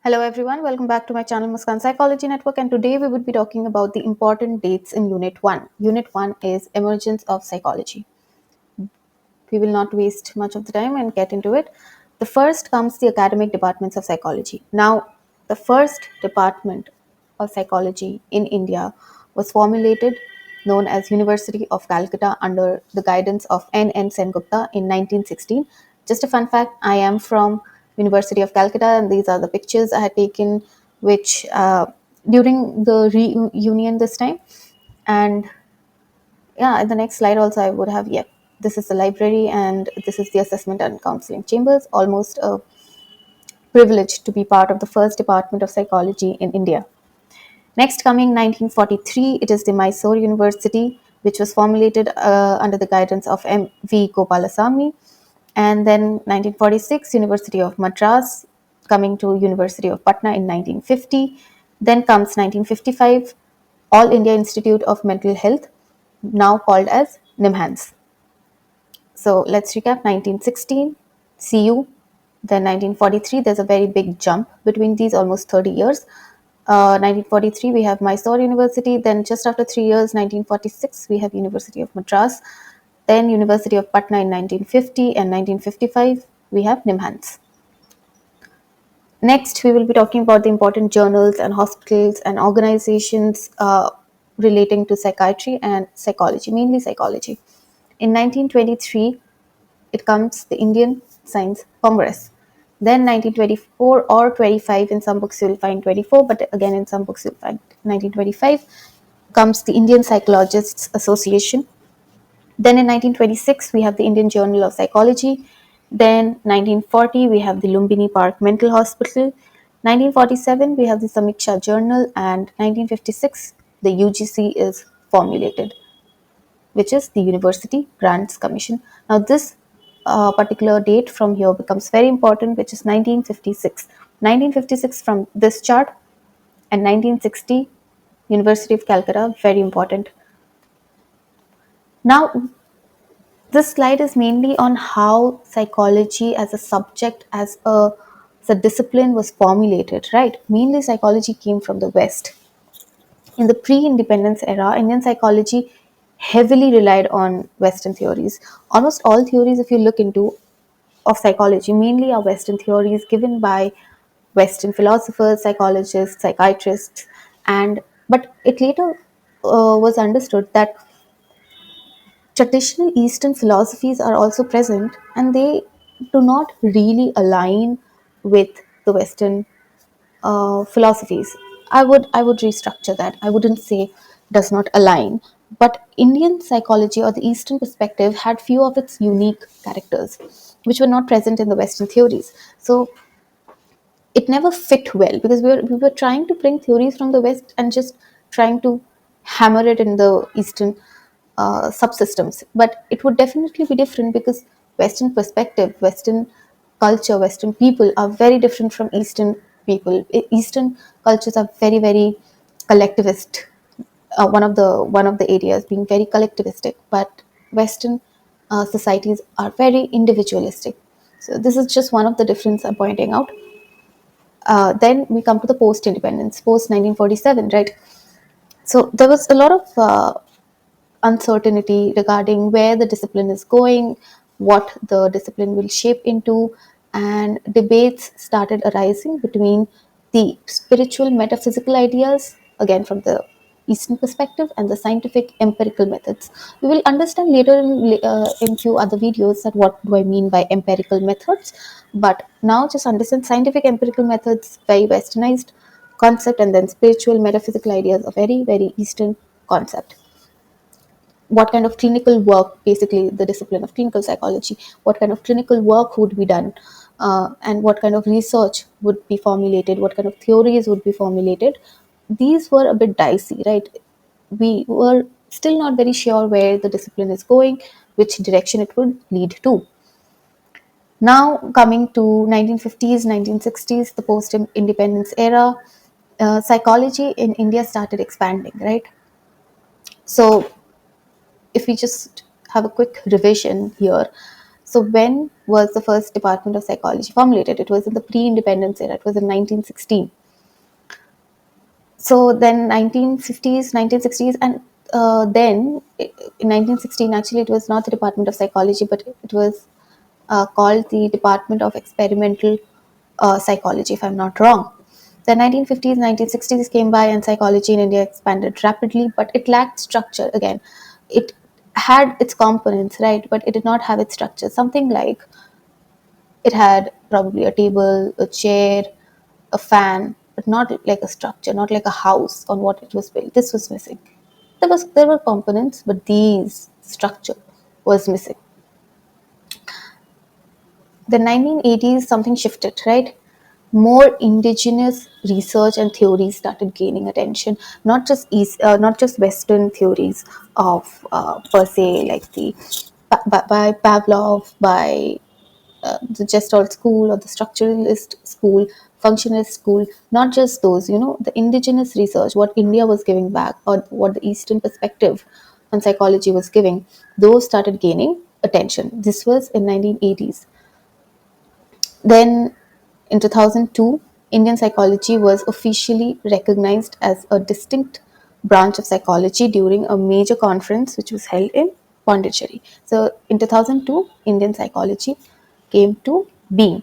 Hello everyone, welcome back to my channel Muskan Psychology Network, and today we would be talking about the important dates in Unit 1. Unit 1 is Emergence of Psychology. We will not waste much of the time and get into it. The first comes the academic departments of psychology. Now, the first department of psychology in India was formulated known as University of Calcutta under the guidance of N. Sengupta in 1916. Just a fun fact, I am from University of Calcutta, and these are the pictures I had taken which during the reunion this time. And yeah, in the next slide also I would have, this is the library and this is the assessment and counseling chambers. Almost a privilege to be part of the first department of psychology in India. Next, coming 1943, it is the Mysore University, which was formulated under the guidance of M.V. Gopalasamy. And then 1946, University of Madras, coming to University of Patna in 1950. Then comes 1955, All India Institute of Mental Health, now called as NIMHANS. So let's recap: 1916, CU, then 1943. There's a very big jump between these, almost 30 years. 1943, we have Mysore University. Then just after 3 years, 1946, we have University of Madras. Then University of Patna in 1950, and 1955, we have NIMHANS. Next, we will be talking about the important journals and hospitals and organizations relating to psychiatry and psychology, mainly psychology. In 1923, it comes the Indian Science Congress. Then 1924 or 25, in some books you'll find 24, but again in some books you'll find 1925, comes the Indian Psychologists Association. Then in 1926, we have the Indian Journal of Psychology. Then 1940, we have the Lumbini Park Mental Hospital. 1947, we have the Samiksha Journal, and 1956, the UGC is formulated, which is the University Grants Commission. Now, this particular date from here becomes very important, which is 1956. 1956 from this chart, and 1960, University of Calcutta, very important. Now, this slide is mainly on how psychology as a subject, as a discipline was formulated, right? Mainly psychology came from the West. In the pre-independence era, Indian psychology heavily relied on Western theories. Almost all theories, if you look into, of psychology, mainly are Western theories given by Western philosophers, psychologists, psychiatrists, and but it later was understood that traditional Eastern philosophies are also present, and they do not really align with the Western philosophies. I would restructure that. I wouldn't say does not align, but Indian psychology or the Eastern perspective had few of its unique characters, which were not present in the Western theories. So it never fit well because we were trying to bring theories from the West and just trying to hammer it in the Eastern subsystems. But it would definitely be different because Western perspective, Western culture, Western people are very different from Eastern people. Eastern cultures are very, very collectivist. One of the areas being very collectivistic, but Western societies are very individualistic. So this is just one of the difference I'm pointing out. Then we come to the post independence, post 1947, right? So there was a lot of uncertainty regarding where the discipline is going, what the discipline will shape into, and debates started arising between the spiritual metaphysical ideas, again from the Eastern perspective, and the scientific empirical methods. We will understand later in few other videos that what do I mean by empirical methods. But now just understand scientific empirical methods, very westernized concept, and then spiritual metaphysical ideas, a very, very Eastern concept. What kind of clinical work, basically the discipline of clinical psychology, what kind of clinical work would be done, and what kind of research would be formulated, what kind of theories would be formulated. These were a bit dicey, right? We were still not very sure where the discipline is going, which direction it would lead to. Now coming to 1950s, 1960s, the post independence era, psychology in India started expanding, right? So if we just have a quick revision here. So when was the first Department of Psychology formulated? It was in the pre-independence era. It was in 1916. So then 1950s, 1960s, and then in 1916, actually, it was not the Department of Psychology, but it was called the Department of Experimental Psychology, if I'm not wrong. The 1950s, 1960s came by, and psychology in India expanded rapidly, but it lacked structure. Again, it had its components, right, but it did not have its structure. Something like it had probably a table, a chair, a fan, but not like a structure, not like a house on what it was built. This was missing. There were components, but these structure was missing. The 1980s, something shifted, right? More indigenous research and theories started gaining attention, not just Western theories of per se, like the by Pavlov, by the Gestalt school or the structuralist school, functionalist school, not just those, the indigenous research, what India was giving back, or what the Eastern perspective on psychology was giving, those started gaining attention. This was in 1980s. Then in 2002, Indian psychology was officially recognized as a distinct branch of psychology during a major conference which was held in Pondicherry. So in 2002, Indian psychology came to being.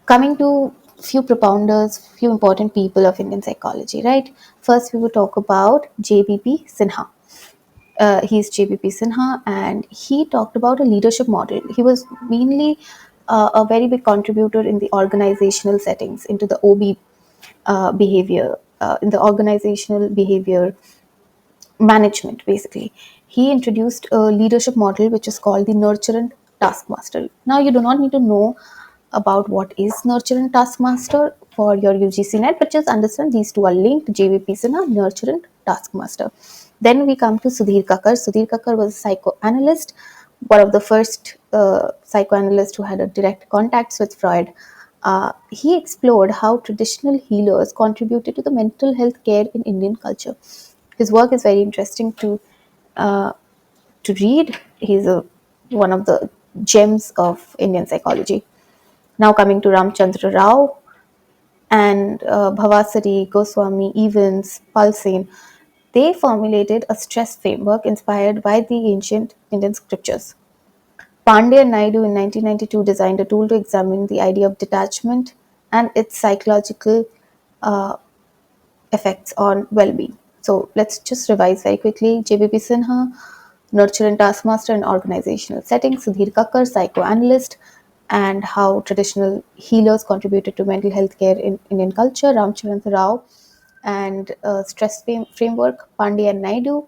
Coming to few propounders, few important people of Indian psychology, right? First, we will talk about JBP Sinha. He's JBP Sinha, and he talked about a leadership model. He was mainly a very big contributor in the organizational settings, into the OB behavior, in the organizational behavior management, basically. He introduced a leadership model which is called the nurture and taskmaster. Now, you do not need to know about what is nurture and taskmaster for your UGC net, but just understand these two are linked. JVP Sinha, nurture and taskmaster. Then we come to Sudhir Kakar. Sudhir Kakar was a psychoanalyst, one of the first psychoanalysts who had a direct contacts with Freud. He explored how traditional healers contributed to the mental health care in Indian culture. His work is very interesting uh, to read. He's one of the gems of Indian psychology. Now coming to Ramchandra Rao and Bhavasari, Goswami, Evans, Palsane, they formulated a stress framework inspired by the ancient Indian scriptures. Pandey and Naidu in 1992 designed a tool to examine the idea of detachment and its psychological uh, effects on well-being. So let's just revise very quickly. JBP Sinha, nurture and taskmaster in organizational settings. Sudhir Kakkar, psychoanalyst, and how traditional healers contributed to mental health care in Indian culture. Ramchandra Rao and stress framework. Pandey and Naidu,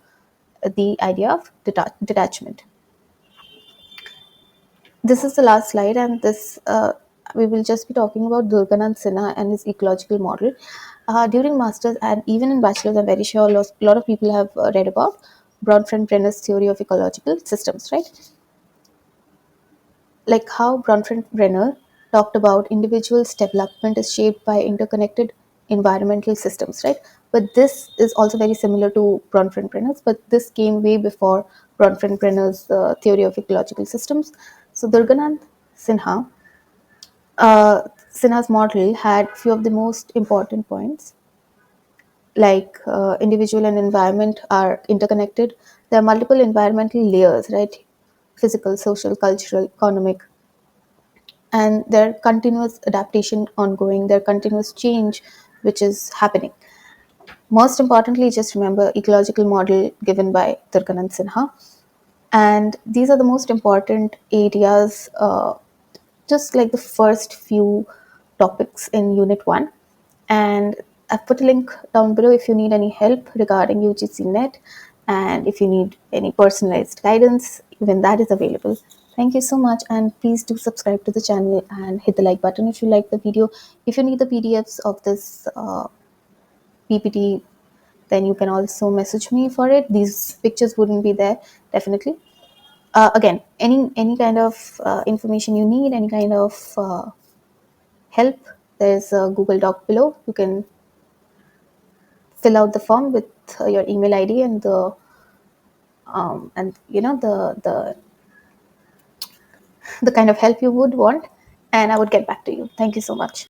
the idea of detachment. This is the last slide, and this we will just be talking about Durganand Sinha and his ecological model. During masters and even in bachelors, I'm very sure a lot of people have read about Bronfenbrenner's theory of ecological systems, right? Like how Bronfenbrenner talked about individuals' development is shaped by interconnected environmental systems, right? But this is also very similar to Bronfenbrenner's, but this came way before Bronfenbrenner's theory of ecological systems. So Durganand Sinha, uh, Sinha's model had few of the most important points, like individual and environment are interconnected. There are multiple environmental layers, right? Physical, social, cultural, economic, and their continuous adaptation ongoing, their continuous change which is happening. Most importantly, just remember ecological model given by Durganand Sinha, and these are the most important areas, just like the first few topics in Unit 1. And I've put a link down below if you need any help regarding UGC Net, and if you need any personalized guidance, even that is available. Thank you so much, and please do subscribe to the channel and hit the like button if you like the video. If you need the PDFs of this PPT, then you can also message me for it. These pictures wouldn't be there, definitely. Again, any kind of information you need, any kind of help, there's a Google Doc below. You can fill out the form with your email ID and the the kind of help you would want, and I would get back to you. Thank you so much.